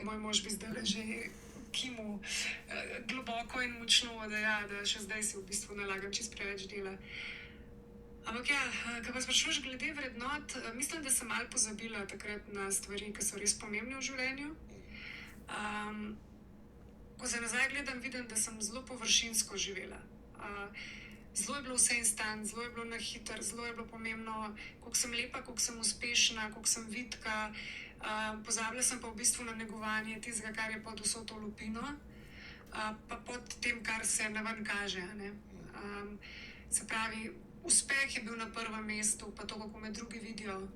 moj mož bi zdaj že kimu globoko in močno, da še zdaj si v bistvu nalagam čist preveč dela. Ampak ja, ko pa sprašuješ glede vrednot, mislim, da sem malo pozabila takrat na stvari, ki so res pomembne v življenju. Ko se nazaj gledam, vidim, da sem zelo površinsko živela. Zelo je bilo vse instant, zelo je bilo na hitro, zelo je bilo pomembno, koliko sem lepa, koliko sem uspešna, koliko sem vitka. Pozabila sem pa v bistvu na negovanje tistega, kar je pod vso to lupino, pa pod tem, kar se naven kaže. Se pravi, uspeh je bil na prvem mestu, pa to, kako me drugi vidijo,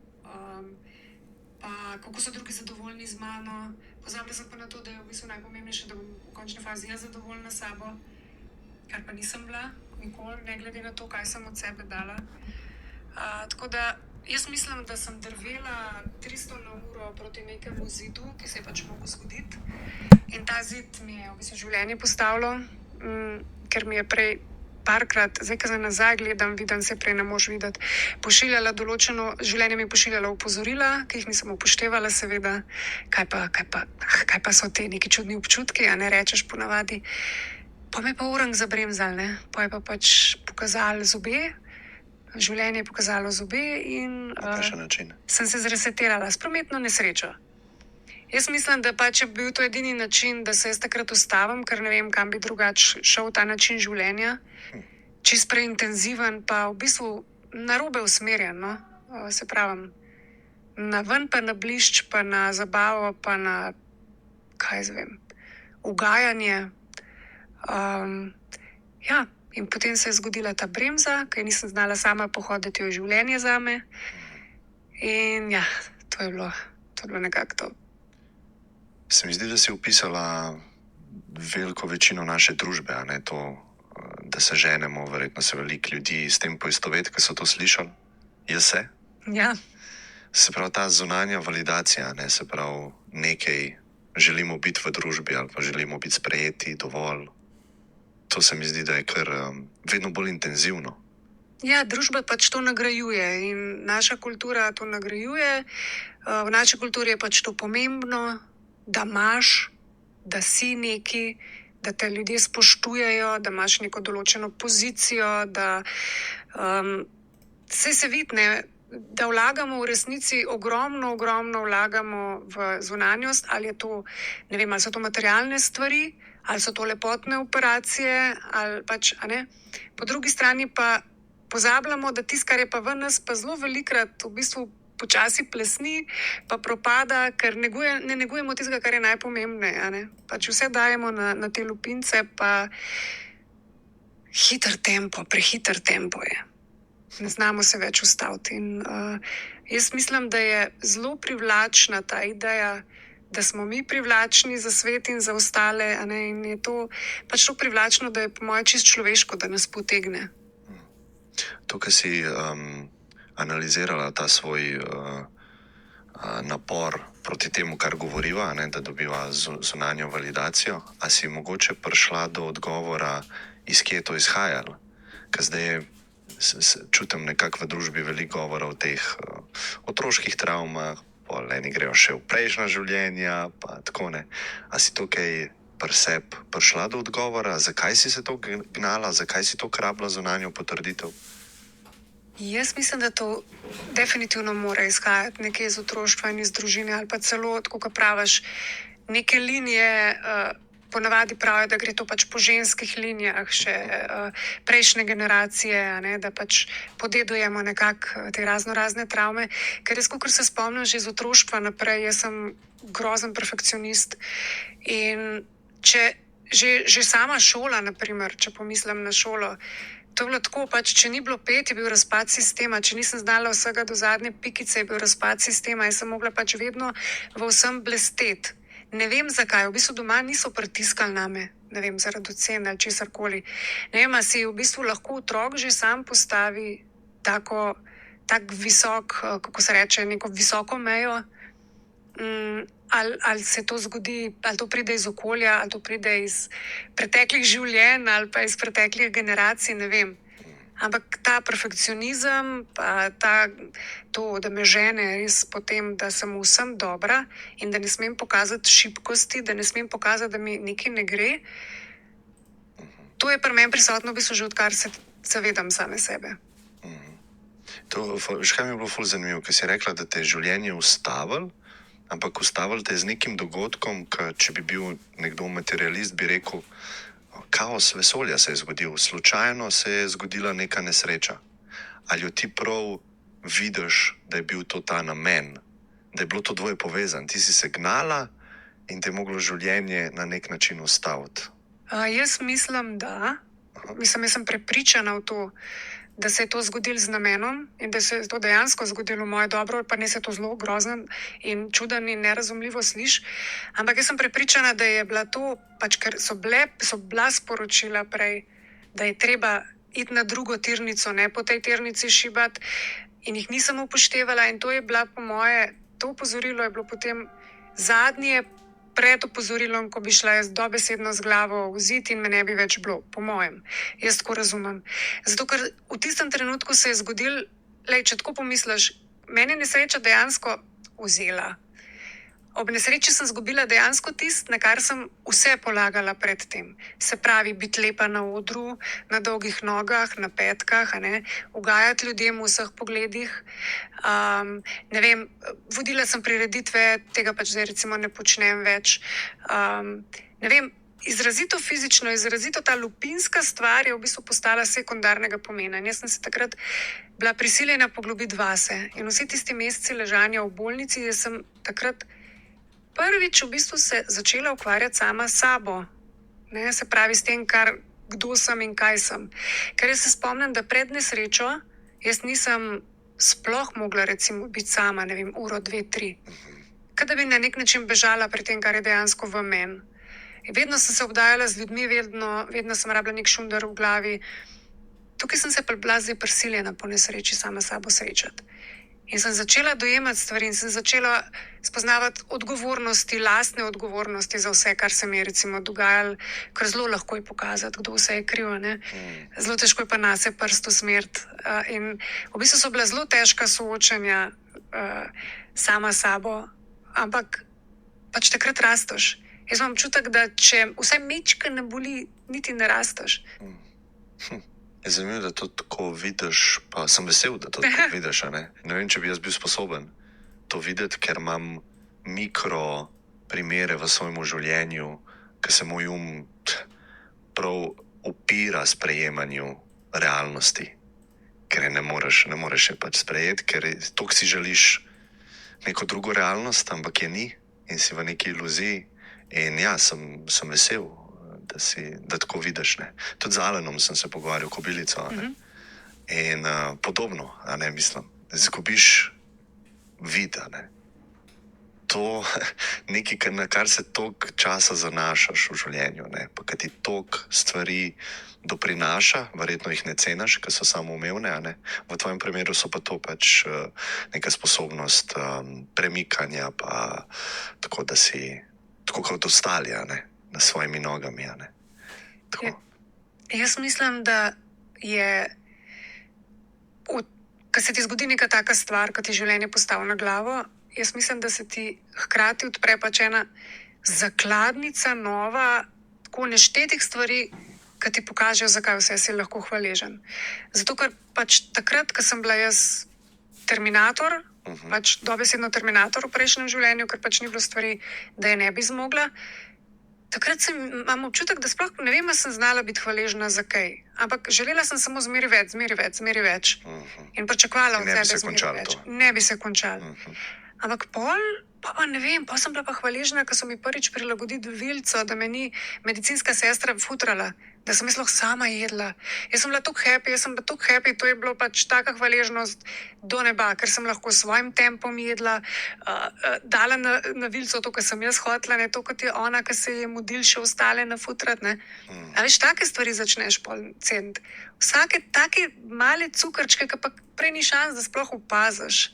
pa kako so drugi zadovoljni z mano. Pozabila sem pa na to, da je v bistvu najpomembnejše, da bom v končni fazi jaz zadovoljna s sabo, kar pa nisem bila nikoli, ne glede na to, kaj sem od sebe dala. Tako da jaz mislim, da sem drvela 300 na uro proti nekemu zidu, ki se je pač mogel zgoditi. In ta zid mi je v bistvu življenje postavilo, ker mi je prej parkrat, zdaj, ko se nazaj gledam, vidim, se prej ne moš videti, pošiljala določeno, življenje mi je pošiljala opozorila, ki jih nisem upoštevala, seveda, kaj pa so te neki čudni občutki, a ne rečeš ponavadi. Pa me pa orang zabremzal, ne, pa je pa pač pokazal zobe, življenje je pokazalo zobe in sem se zresetirala s prometno nesrečo. Jaz mislim, da pač je bil to edini način, da se jaz takrat ustavim, ker ne vem, kam bi drugače šel ta način življenja. Čist preintenziven, pa v bistvu narobe usmerjen, no. Se pravim, na ven pa na blišč, pa na zabavo, pa na, kaj jaz vem, ugajanje. Ja, in potem se je zgodila ta bremza, ker nisem znala sama pohoditi v življenje zame. In ja, to je bilo nekako to. Se mi zdi, da si opisala veliko večino naše družbe, a ne to, da se ženemo, verjetno se veliko ljudi s tem poistoveti, ki so to slišali. Jaz se? Ja. Se pravi, ta zunanja validacija, ne, se pravi, nekaj želimo biti v družbi ali pa želimo biti sprejeti dovolj. To se mi zdi, da je kar vedno bolj intenzivno. Ja, družba pač to nagrajuje in naša kultura to nagrajuje. V naši kulturi je pač to pomembno, da imaš, da si neki, da te ljudje spoštujejo, da imaš neko določeno pozicijo, da se vidi, ne, da vlagamo v resnici ogromno vlagamo v zunanjost, ali je to, ne vem, ali so to materialne stvari, ali so to lepotne operacije, ali pač, a ne. Po drugi strani pa pozabljamo, da tisto, kar je pa v nas, pa zelo velikokrat v bistvu počasi plesni, pa propada, ker ne negujemo tistega, kar je najpomembneje, a ne. Pač vse dajemo na te lupince, pa prehiter tempo je. Ne znamo se več ustaviti. In jaz mislim, da je zelo privlačna ta ideja, da smo mi privlačni za svet in za ostale, a ne, in je to pač to privlačno, da je po moje čisto človeško, da nas potegne. To, kar si analizirala ta svoj napor proti temu, kar govoriva, ne, da dobiva zunanjo validacijo, a si mogoče prišla do odgovora, iz kje je to izhajalo? Ker zdaj čutim nekako v družbi veliko govora o teh otroških travmah, pol eni grejo še v prejšnja življenja, pa tako ne. A si to kaj pri sebi prišla do odgovora, zakaj si se to gnala, zakaj si to rabila zunanjo potrditev? Jaz mislim, da to definitivno mora izhajati nekje iz otroštva in iz družine, ali pa celo, tako kot praviš, neke linije, ponavadi pravijo, da gre to pač po ženskih linijah še prejšnje generacije, a ne, da pač podedujemo nekako te razne travme. Ker jaz, kakor se spomnim že iz otroštva naprej, jaz sem grozen perfekcionist in že sama šola, na primer, če pomislim na šolo, to je bilo tako, pač, če ni bilo 5, je bil razpad sistema, če nisem znala vsega do zadnje pikice, je bil razpad sistema, jaz sem mogla pač vedno v vsem blesteti. Ne vem zakaj, v bistvu doma niso pritiskali name, ne vem, zaradi ocen ali česarkoli. Ne vem, a si v bistvu lahko otrok že sam postavi tak visok, kako se reče, neko visoko mejo, ali se to zgodi, ali to pride iz okolja, ali to pride iz preteklih življenj, ali pa iz preteklih generacij, ne vem. Ampak ta perfekcionizem, pa to, da me žene res potem, da sem vsem dobra in da ne smem pokazati šibkosti, da ne smem pokazati, da mi nekaj ne gre, to je pri meni prisotno v bistvu že odkar se zavedam same sebe. Še kaj mi je bilo ful zanimivo, ker si rekla, da te je življenje ustavilo, ampak ustavilo te je z nekim dogodkom, ki če bi bil nekdo materialist, bi rekel, kaos vesolja se je zgodil, slučajno se je zgodila neka nesreča. Ali jo ti prav vidiš, da je bil to ta namen, da je bilo to dvoje povezano, ti si se gnala in te je moglo življenje na nek način ustaviti? Jaz mislim, da. Jaz sem prepričana v to, da se je to zgodilo z namenom in da se je to dejansko zgodilo v moje dobro, pa ne se to zelo grozno in čuden in nerazumljivo sliši. Ampak jaz sem prepričana, da je bila to, pač, ker so bila sporočila prej, da je treba iti na drugo tirnico, ne po tej tirnici šibati, in jih nisem upoštevala. In to je bila, po moje, to opozorilo je bilo potem zadnje pred opozorilom, ko bi šla jaz dobesedno z glavo v zid in me ne bi več bilo, po mojem. Jaz tako razumem. Zato, ker v tistem trenutku se je zgodil, če tako pomisliš, meni je nesreča dejansko vzela. Ob nesreči sem izgubila dejansko tisto, na kar sem vse polagala predtem. Se pravi, biti lepa na odru, na dolgih nogah, na petkah, ugajati ljudem v vseh pogledih. Ne vem, vodila sem prireditve, tega pač zdaj recimo ne počnem več. Ne vem, izrazito fizično, izrazito ta lupinska stvar je v bistvu postala sekundarnega pomena. In jaz sem se takrat bila prisiljena poglobiti vase. In vsi tisti meseci ležanja v bolnici, jaz sem takrat prvič v bistvu se začela ukvarjati sama s sabo. Se pravi s tem, kdo sem in kaj sem. Ker jaz se spomnim, da pred nesrečo jaz nisem sploh mogla recimo biti sama, ne vem, uro, 2, 3. Kada bi na nek način bežala pri tem, kar je dejansko v meni. Vedno sem se obdajala z ljudmi, vedno sem rabila nek šunder v glavi. Tukaj sem se pa bila zdaj prisiljena po nesreči sama sabo srečati. In sem začela dojemati stvari in sem začela spoznavati odgovornosti, lastne odgovornosti za vse, kar se mi je recimo dogajalo, ker zelo lahko je pokazati, kdo vse je kriv. Zelo težko je pa nase prst usmeriti. In v bistvu so bila zelo težka soočanja sama sabo, ampak pač takrat rasteš. Jaz imam občutek, da če vsaj mečka ne boli, niti ne rasteš. Je zanimivo, da to tako vidiš, pa sem vesel, da to tako vidiš. Ne vem, če bi jaz bil sposoben to videti, ker imam mikro primere v svojem življenju, ker se moj prav upira sprejemanju realnosti, ker ne moreš je pač sprejeti, ker toliko si želiš neko drugo realnost, ampak je ni in si v neki iluziji. In ja, sem vesel, da tako vidiš. Tudi z Alanom sem se pogovarjal, kobilico. In podobno, mislim, izgubiš vid. To je nekaj, na kar se toliko časa zanašaš v življenju, pa kad ti toliko stvari doprinaša, verjetno jih ne ceniš, ker so samoumevne. V tvojem primeru so pa to pač neka sposobnost premikanja, pa tako, da si tako kot ostali, na svojimi nogami. Jaz mislim, da je, ko se ti zgodi neka taka stvar, ko ti življenje postavi na glavo, jaz mislim, da se ti hkrati odpre pač ena zakladnica nova, tako neštetih stvari, ki ti pokažejo, zakaj vse si lahko hvaležen. Zato, ker pač takrat, ko sem bila jaz terminator, pač dobesedno terminator v prejšnjem življenju, ker pač ni bilo stvari, da je ne bi zmogla, takrat imam občutek, da sploh ne vem, ali sem znala biti hvaležna za kaj. Ampak želela sem samo zmeri več. In pričakovala od sebe zmeri več. Ne bi se končalo. Ampak pa ne vem, pa sem bila pa hvaležna, ko so mi prvič prilagodili vilco, da me ni medicinska sestra futrala, da sem jaz lahko sama jedla. Jaz sem bila tako happy, to je bilo pač taka hvaležnost do neba, ker sem lahko s svojim tempom jedla, dala na vilco to, kar sem jaz hotela, ne to, kot je ona, ki se je mudil še ostale nafutrati. A veš, take stvari začneš ceniti. Vsake take male cukrčke, ki pa prej ni šans, da sploh opaziš.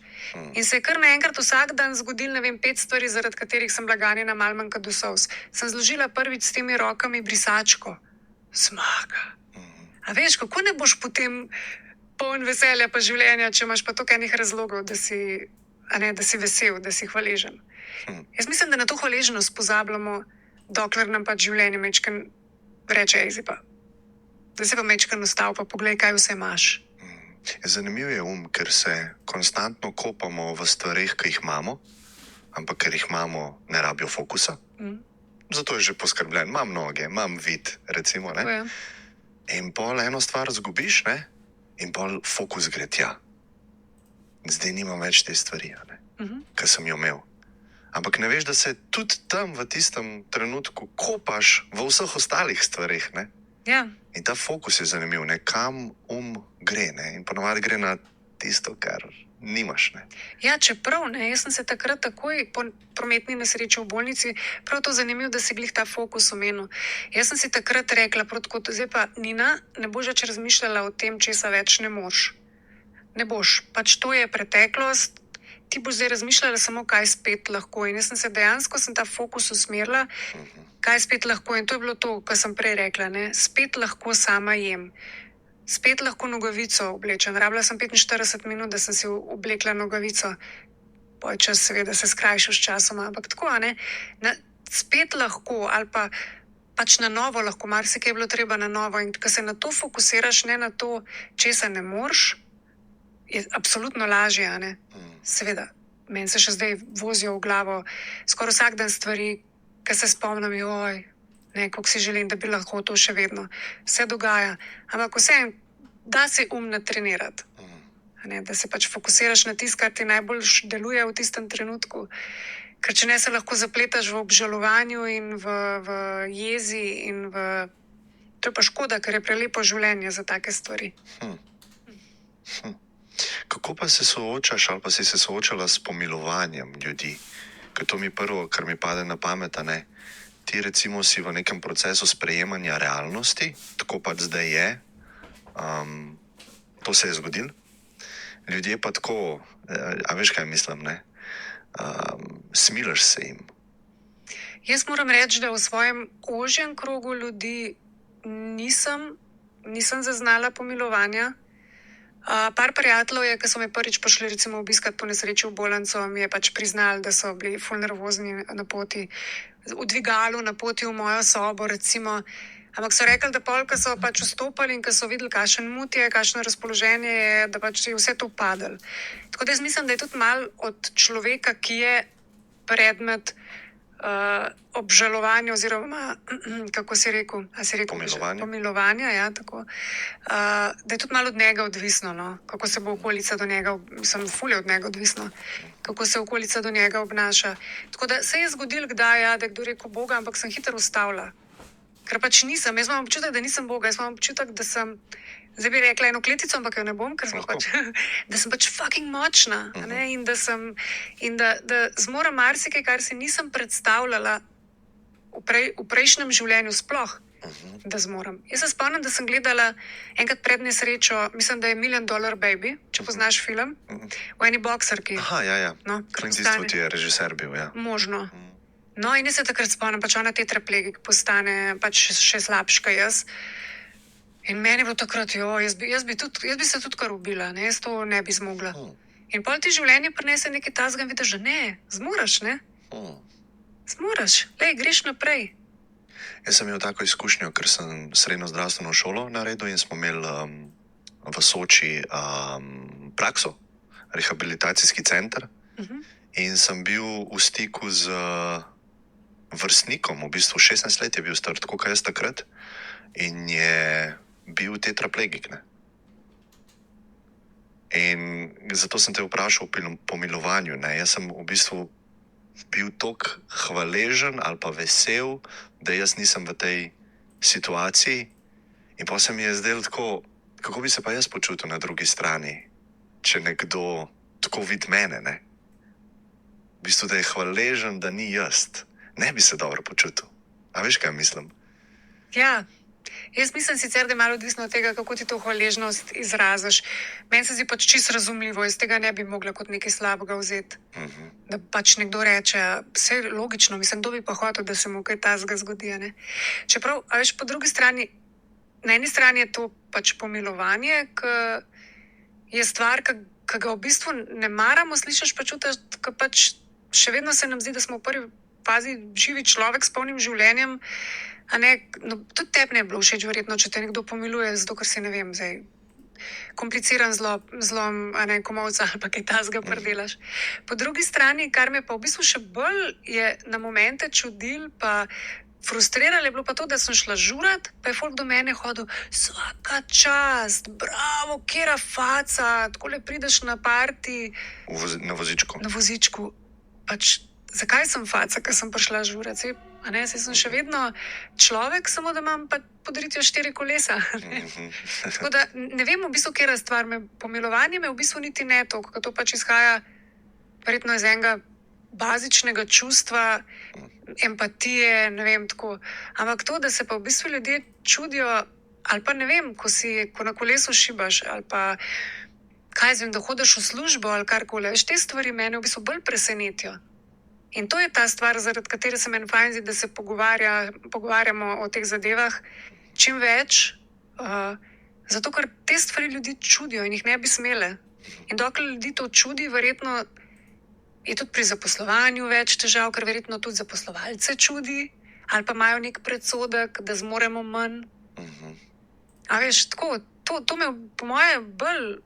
In se je kar naenkrat vsak dan zgodil, 5 stvari, zaradi katerih sem bila ganjena malo manj kot do solz. Sem zložila prvič s temi rokami brisačko. Zmaga. A veš, kako ne boš potem poln veselja pa življenja, če imaš pa toliko enih razlogov, da si, da si vesel, da si hvaležen. Jaz mislim, da na to hvaležnost pozabljamo, dokler nam pač življenje mečken reče, zdaj pa, da se pa mečken ustav, pa poglej, kaj vse imaš. Zanimiv je ker se konstantno kopamo v stvarih, ki jih imamo, ampak ker jih imamo, ne rabijo fokusa. Zato je že poskrbljen, imam noge, imam vid, recimo. Ne? In pol eno stvar zgubiš, ne? In pol fokus gre tja. Zdaj nimam več te stvari, ki sem jo imel. Ampak ne veš, da se tudi tam v tistem trenutku kopaš v vseh ostalih stvarih. Ne? Ja. In ta fokus je zanimiv, ne? Kam gre. Ne? In ponovadi gre na tisto, kar nimaš. Ne? Ja, čeprav ne, jaz sem se takrat takoj po prometni nesreči v bolnici, prav to zanimivo, da si glih ta fokus omenil. Jaz sem si takrat rekla, zdaj pa Nina, ne boš več razmišljala o tem, česa več ne moš. Ne boš, pač to je preteklost, ti boš zdaj razmišljala samo, kaj spet lahko. In jaz sem se dejansko ta fokus usmerila, kaj spet lahko. In to je bilo to, kar sem prej rekla, ne? Spet lahko sama jem. Spet lahko nogavico oblečem. Rabila sem 45 minut, da sem si oblekla nogavico. Poj čas seveda se skrajšal s časom, ampak tako, ne? Spet lahko ali pa pač na novo lahko, marsikaj je bilo treba na novo. In ko se na to fokusiraš, ne na to, česa ne moreš, je absolutno lažje, ne? Seveda, meni se še zdaj vozijo v glavo skoraj vsak dan stvari, ki se spomnim, kako si želim, da bi lahko to še vedno. Vse dogaja, ampak vse da se natrenirati. Da se pač fokusiraš na tisto, kar ti najbolj deluje v tistem trenutku. Ker če ne, se lahko zapletaš v obžalovanju in v jezi. To je pa škoda, ker je prelepo življenje za take stvari. Kako pa se soočaš ali pa si se soočala s pomilovanjem ljudi? Ker to mi prvo, kar mi pade na pamet, ne? Ti recimo si v nekem procesu sprejemanja realnosti, tako pač zdaj je, to se je zgodilo. Ljudje pa tako, a veš kaj mislim, ne? Smilaš se jim. Jaz moram reči, da v svojem ožjem krogu ljudi nisem zaznala pomilovanja. Par prijateljev je, ki so me prvič prišli recimo obiskat po nesreči v bolnico, mi je pač priznali, da so bili ful nervozni na poti, v dvigalu na poti v mojo sobo recimo. Ampak so rekli, da pol, ko so pač vstopali in ko so videli, kakšen mut je, kakšno razpoloženje je, da pač je vse to padlo. Tako da jaz mislim, da je tudi malo od človeka, ki je predmet obžalovanja oziroma, kako si rekel? Pomilovanja, ja, tako. Da je tudi malo od njega odvisno, no? Kako se bo okolica do njega, ful je od njega odvisno, kako se okolica do njega obnaša. Tako da se je zgodilo kdaj, ja, da je kdo rekel Boga, ampak sem hitro ustavila. Ker pač nisem, jaz imam občutek, da nisem Boga, jaz imam občutek, da sem, zdaj bi rekla eno kletico, ampak jo ne bom, ker da sem pač fucking močna, ne? In da zmorem marsikaj, kar si nisem predstavljala v prejšnjem življenju sploh, da zmorem. Jaz se spomnim, da sem gledala enkrat pred nesrečo, mislim, da je $1 Million Baby, če poznaš film, v eni boksarki. Aha, ja. No, Clint Eastwood je režiser bil, ja. Možno. No, in jaz se takrat spomnim, pač ona tetraplegik postane pač še slabška jaz. In meni je bilo takrat, jaz bi se tudi kar ubila, ne? Jaz to ne bi zmogla. In pol ti življenje prinese nekaj tazga in vidiš, da ne, zmoraš, ne? Zmoraš, greš naprej. Jaz sem imel tako izkušnjo, ker sem srednjo zdravstveno šolo naredil in smo imeli v Soči prakso, rehabilitacijski center. In sem bil v stiku z vrstnikom, v bistvu 16 let je bil star, tako kot jaz takrat, in je bil tetraplegik. Ne? In zato sem te vprašal o pomilovanju. Ne? Jaz sem v bistvu bil toliko hvaležen ali pa vesel, da jaz nisem v tej situaciji. In pa se mi je zdelo tako, kako bi se pa jaz počutil na drugi strani, če nekdo tako vidi mene, ne? V bistvu, da je hvaležen, da ni jaz. Ne bi se dobro počutil. A veš, kaj mislim? Ja, jaz mislim sicer, da je malo odvisno od tega, kako ti to hvaležnost izraziš. Meni se zdi pač čisto razumljivo, jaz tega ne bi mogla kot nekaj slabega vzeti. Da pač nekdo reče, vse je logično, mislim, kdo bi pa hotel, da se mu kaj tazga zgodi, ne? Čeprav, a veš, po drugi strani, na eni strani je to pač pomilovanje, ki je stvar, ki ga v bistvu ne maramo, slišiš pa čutiš, ki pač še vedno se nam zdi, da smo v prvi fazi živi človek s polnim življenjem. A ne, no, tudi tebi ne bi bilo všeč, verjetno, če te nekdo pomiluje, zato ker si, ne vem, zdaj kompliciran zlom, a ne, komolca ali pa kaj tasga prdelaš. Po drugi strani, kar me pa v bistvu še bolj je na momente čudil, pa frustriralo je bilo pa to, da sem šla žurat, pa je folk do mene hodil, svaka čast, bravo, kera faca, takole prideš na parti. Na vozičku. Na vozičku. Pač, zakaj sem faca, ker sem prišla žurat? Saj sem še vedno človek, samo da imam pa podaritijo 4 kolesa. Tako da ne vem v bistvu, kera stvar me pomilovanje me v bistvu niti ne toliko, ker to pač izhaja verjetno iz enega bazičnega čustva, empatije, ne vem tako. Ampak to, da se pa v bistvu ljudje čudijo, ali pa ne vem, ko na kolesu šibaš, ali pa kaj zvem, da hodiš v službo ali karkoli, te stvari mene v bistvu bolj presenetijo. In to je ta stvar, zaradi katere se meni fajn zdi, da se pogovarjamo o teh zadevah čim več, zato ker te stvari ljudi čudijo in jih ne bi smele. In dokler ljudi to čudi, verjetno je tudi pri zaposlovanju več težav, ker verjetno tudi zaposlovalce čudi, ali pa imajo nek predsodek, da zmoremo manj. A veš, tako, to me po moje bolj,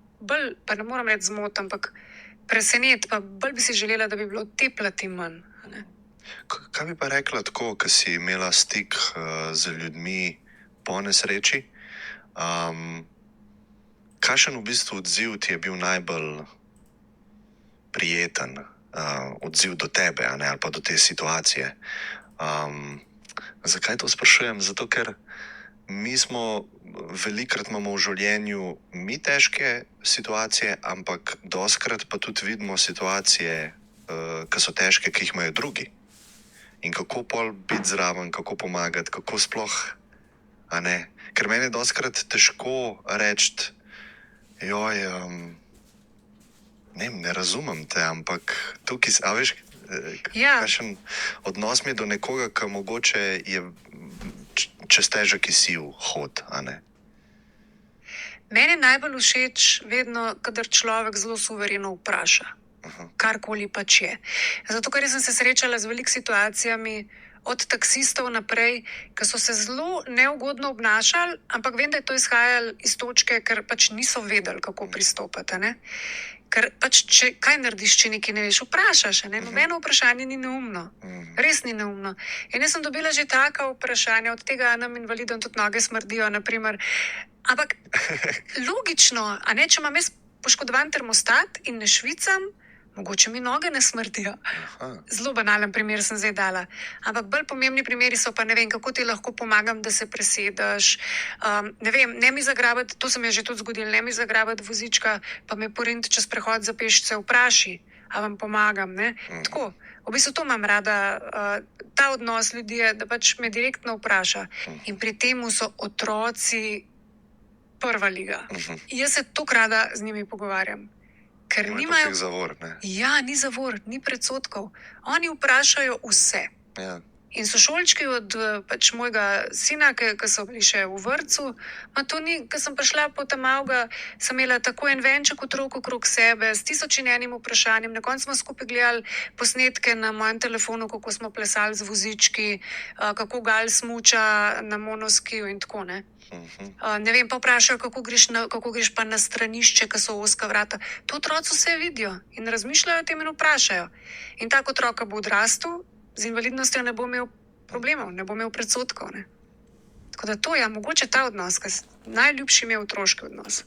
pa ne moram reči zmot, ampak preseneti, pa bolj bi si želela, da bi bilo te plati manj. Kaj bi pa rekla tako, ko si imela stik z ljudmi po nesreči? Kakšen v bistvu odziv ti je bil najbolj prijeten? Odziv do tebe, a ne, ali pa do te situacije? Zakaj to sprašujem? Zato, ker velikokrat imamo v življenju mi težke situacije, ampak dostikrat pa tudi vidimo situacije, ki so težke, ki jih imajo drugi. In kako pol biti zraven, kako pomagati, kako sploh, a ne. Ker meni je dostikrat težko reči, joj, ne razumem te, ampak tukaj, a veš, kakšen odnos mi je do nekoga, ki mogoče je čez težek izziv hod, a ne. Meni je najbolj všeč vedno, kadar človek zelo suvereno vpraša, karkoli pač je. Zato, ker sem se srečala z veliko situacijami, od taksistov naprej, ki so se zelo neugodno obnašali, ampak vem, da je to izhajalo iz točke, ker pač niso vedeli, kako pristopati, ne. Ker pač, kaj narediš, če nekaj ne veš, vprašaš, ne. Nobeno vprašanje ni neumno. Res ni neumno. In jaz sem dobila že taka vprašanja, od tega nam invalidom tudi noge smrdijo, naprimer. Ampak logično, a ne, če imam jaz poškodovan termostat in ne švicam, mogoče mi noge ne smrdijo. Zelo banalen primer sem zdaj dala. Ampak bolj pomembni primeri so pa, ne vem, kako ti lahko pomagam, da se presedeš. Ne vem, ne mi zagrabiti, to se mi je že tudi zgodilo, ne mi zagrabiti vozička, pa me poriniti čez prehod za pešce, vpraši, a vam pomagam, ne. Tako, v bistvu to imam rada, ta odnos ljudi je, da pač me direktno vpraša. In pri temu so otroci prva liga. Jaz se toliko rada z njimi pogovarjam. Ker nimajo zavor, ne? Ja, ni zavor, ni predsodkov. Oni vprašajo vse. Ja. In sošolčki od pač mojega sina, ki so bili še v vrtcu, ma to ni, ko sem prišla po tamavga, sem imela tako en venček otrok okrog sebe, s 1000 in enim vprašanjem. Na koncu smo skupaj gledali posnetke na mojem telefonu, kako smo plesali z vozički, kako gal smuča na monoskiju in tako, ne. Ne vem, pa vprašajo, kako greš pa na stranišče, ko so ozka vrata. To otroci vse vidijo in razmišljajo o tem in vprašajo. In tak otrok bo odrastel, z invalidnostjo ne bo imel problemov, ne bo imel predsodkov, ne. Tako da to je, mogoče ta odnos, ker najljubši mi je otroški odnos.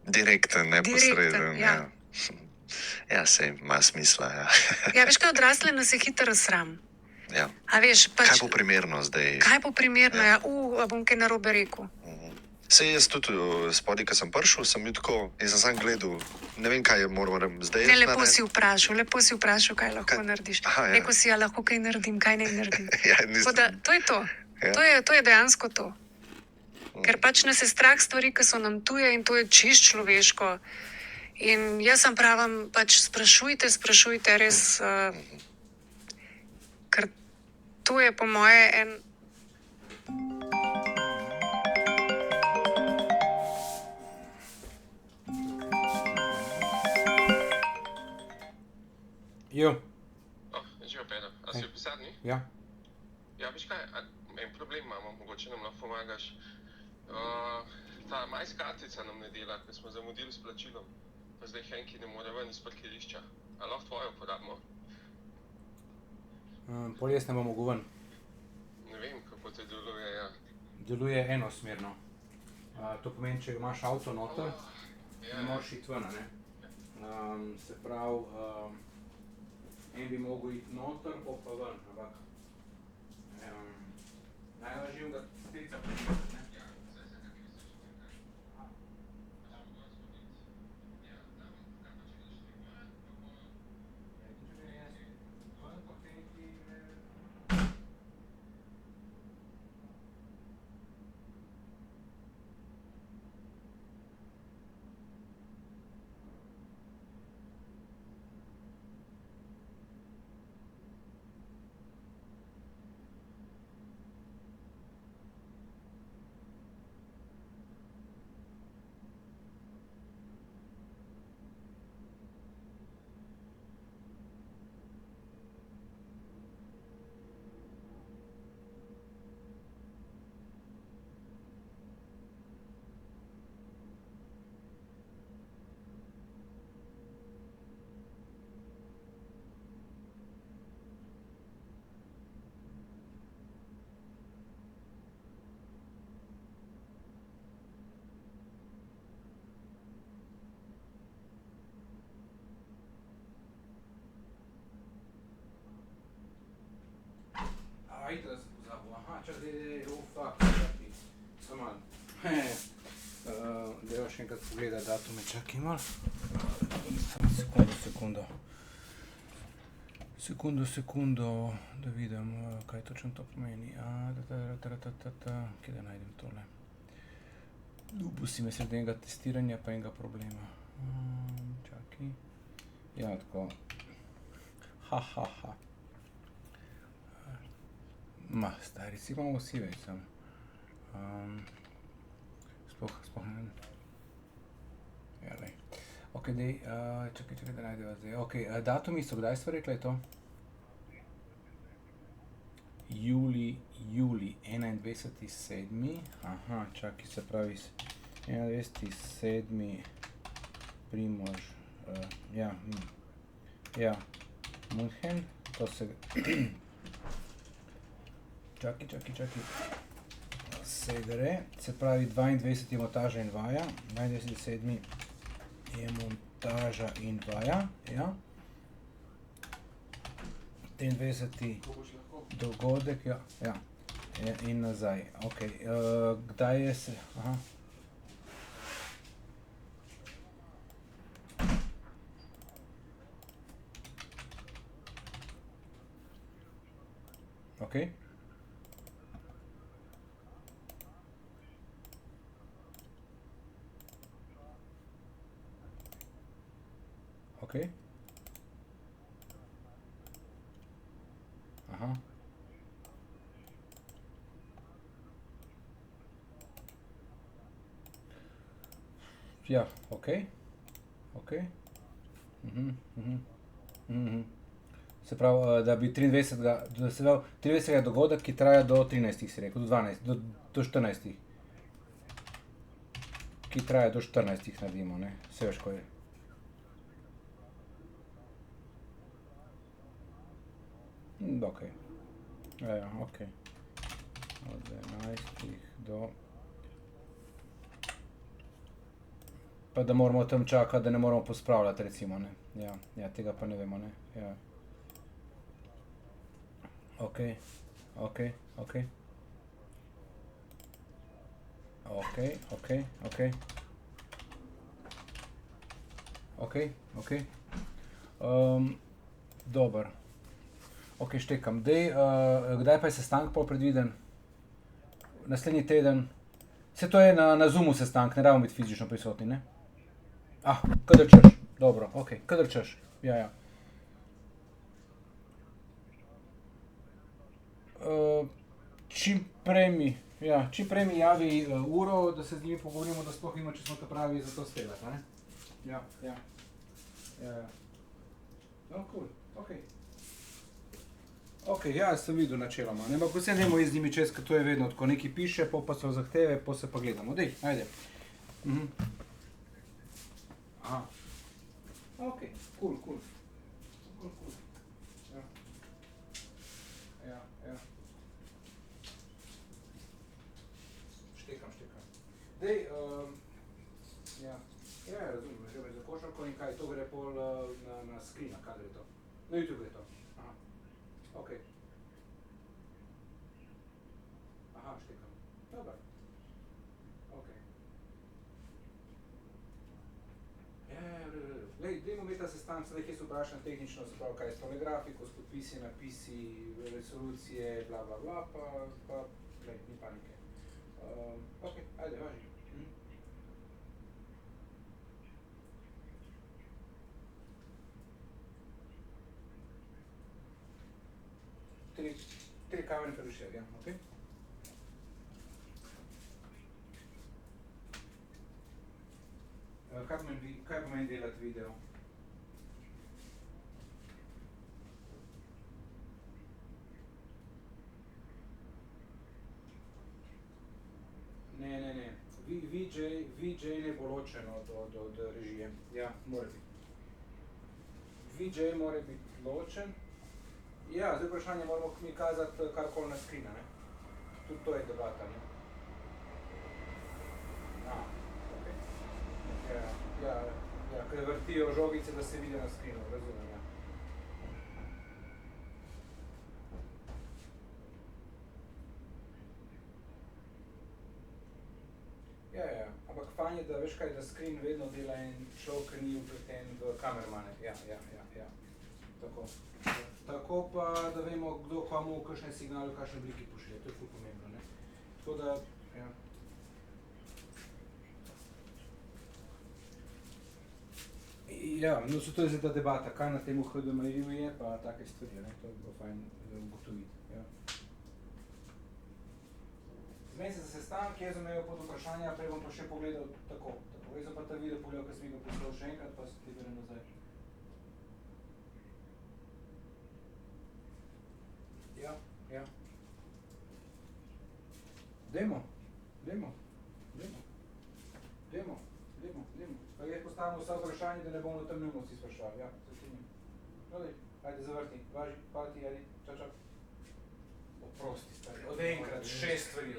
Direkten, neposreden. Direkten, ja. Ja, sej ima smisla, ja. Ja, veš kaj, odrasle nas je hitro sram. Ja. A veš, pač, Kaj bo primerno zdaj? kaj bo primerno, ja, a bom kaj narobe rekel. Sej jaz tudi spodaj, ko sem prišel, sem bil tako, in sem sam gledal, ne vem, kaj moram zdaj. Ne, lepo si vprašal, kaj lahko narediš. Aha, ja. Rekel si, ja, lahko kaj naredim, kaj ne naredim. Ja, Tako da, to je to. Ja. To je dejansko to. Ker pač nas je strah stvari, ki so nam tuje in to je čist človeško. In jaz sem pravim, pač sprašujte res, ker to je po moje en Jo, Živijo, Pedro. A si v pisarni? ja. Ja, veš kaj, en problem imamo, mogoče nam lahko pomagaš. Ta majskartica nam ne dela, ker smo zamudili s plačilom. Pa zdaj Henki ne more ven iz parkirišča. A lahko tvojo uporabimo? Pol jaz ne bom mogel ven. Ne vem, kako te deluje, ja. Deluje enosmerno. To pomeni, če imaš avto noter, Ja, ne moreš iti ven, a ne. Se pravi, en bi mogel iti noter, pol pa ven, ampak najlažje ga strica primerjati, ne. Ajde, da sem pozabil. Aha, čakaj, fuck, čakaj. Samo malo. Dajva še enkrat pogledati datume, čakaj malo. Sekundo, da vidim, kaj točno to pomeni. Kje da najdem tole? Dopusti me sredi enega testiranja pa enega problema. Čakaj. Ja, tako. Ma, stari, si imamo vsi več sam. Sploh ne vem. Ja, lej. Ok, dej, čakaj, da najdeva zdaj. Ok, datumi so, kdaj sva rekla je to? Juli, 21.7. Aha, čakaj, se pravi 21.7. Primož, ja, München, to se... Čakaj. Se gre, se pravi 22 je montaža in vaja, 22.7. je montaža in vaja, ja. 23. dogodek, ja, in nazaj, ok. Kdaj je se, aha. Ok. Ok. Aha. Ja, ok. Se pravi, da bi 23. dogodek, ki traja do 13, si rekel, do 12, do 14. Ki traja do 14 naredimo, ne, vse veš, ko je. Ok. Ja, ok. Od 11 do... Pa da moramo tam čakati, da ne moramo pospravljati, recimo, ne. Ja, tega pa ne vemo, ne, ja. Ok. Dober. Ok, štekam. Dej, kdaj pa je sestanek pol predviden? Naslednji teden? Saj to je na Zoomu sestanek, ne rabimo biti fizično prisotni, ne? Kadar češ. Dobro, ok, kadar češ. Ja. Čim prej mi javi uro, da se z njimi pogovorimo, da sploh vemo, če smo ta pravi za to speljati, ne? Ja. No, cool. Ok. Ok, ja, sem videl načeloma. Ne, ampak vse nemo z njimi čez, ker to je vedno tako. Nekaj piše, pa so zahteve, pa se pa gledamo. Dej, ajde. Aha. Ok, cool. Ja. Štekam. Dej, ja, razumem, že za košarko in kaj, to gre pol na screena, kaj gre to? Na YouTube gre to? Aha, ok. Aha, štekam. Dobar. Ok. Ja, v redu. Lej, dajmo imeti ta sestanek, sedaj kje se vprašam tehnično, se pravi, kaj je s tole grafiko, s podpisi, napisi, resolucije, bla, pa, lej, ni panike. Ok, ajde, važi. Tri kamere per ricerca, ok? Kaj pomeni delati video? Ne. VJ ne bo ločen od režije. Ja, mora biti. VJ mora biti ločen. Ja, zdaj vprašanje moramo mi kazati karkoli na screena, ne? Tudi to je debata, ne? Ok. Ja, ker vrtijo žogice, da se vidi na screenu, razumem, ja. Ja, ampak fajn je, da veš kaj, da screen vedno dela en človek, ki ni vpleten v kamermane, ja. Tako. Tako pa, da vemo, kdo komu kakšne signale v kakšni obliki pošlje, to je ful pomembno, ne. Tako da, ja. Ja, no so to je zdaj ta debata, kaj na temu HDMI-ju je, pa take stvari, ne, to bi bilo fajn ugotoviti, ja. Zmeni se za sestanek, jaz sem imel pod vprašanja, prej bom pa še pogledal tako. Jaz sem pa ta video pogledal, ker sem ga poslal še enkrat, pa se ti vrnem nazaj. Ja. Dajmo. Pa jaz postavimo vsa vprašanja, da ne bomo tam mimo vsi sprašali, ja, se strinjam. No daj, ajde zavrti, važi, hvala ti, ajde, čau. Oprosti, stari, od enkrat 6 stvari.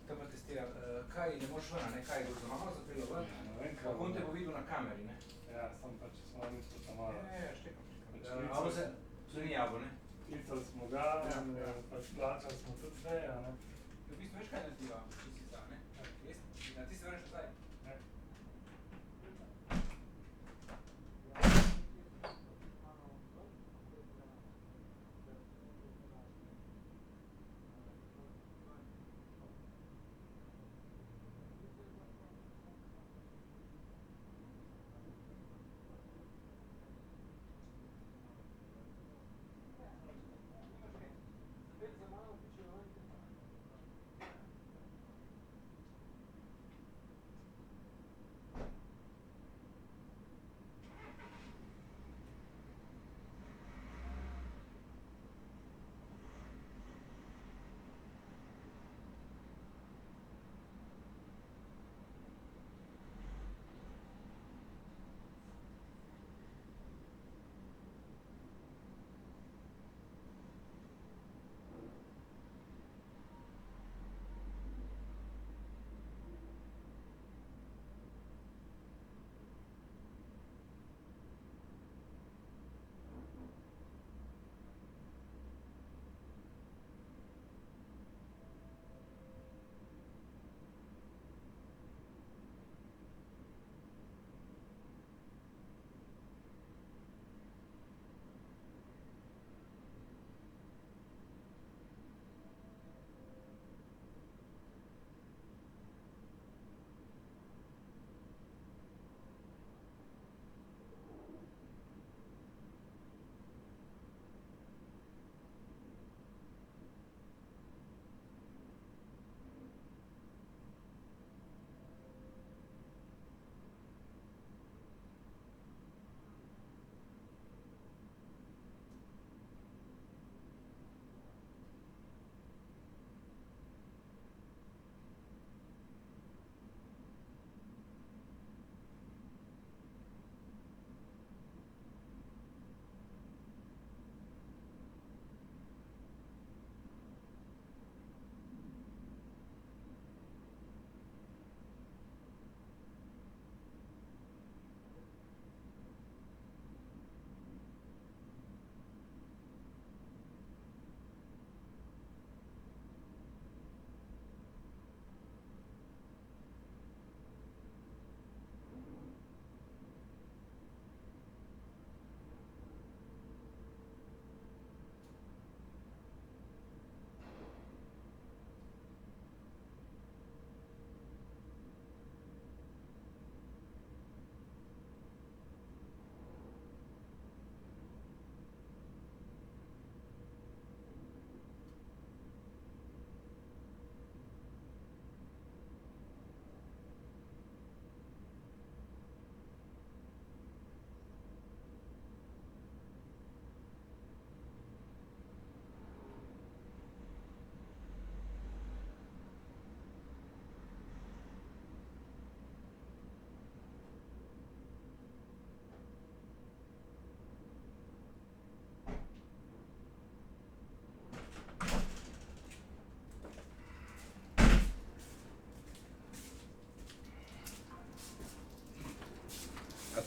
Tam pa testiram, kaj, ne moš ven, ne, kaj je bilo malo zaprilo ven? Kako te bo videl na kameri, ne? Ja, sem pač smo mislil tam malo. Ja, štekam. Abo se, to ni jabo, ne? Klicali smo ga, pač plačali smo tudi zdaj, a ne? V bistvu veš, kaj naredila, če si ta, ne? Na ti se vrneš nazaj. Ne.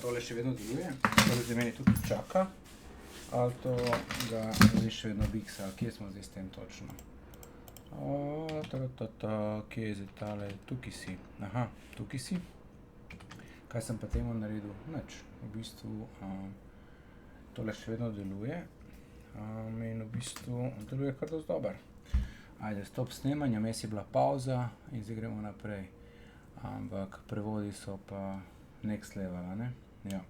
tole še vedno deluje, tole zdaj meni tukaj čaka, ali to ga zdaj še vedno biksa, kje smo zdaj s tem točno? Kje je zdaj tale, tukaj si, aha, tukaj si. Kaj sem pa temu naredil? Nič, v bistvu tole še vedno deluje in v bistvu deluje kar dosti dober. Ajde, stop snemanja, mes je bila pauza in zdaj gremo naprej. Ampak prevodi so pa next level, a ne? Ja.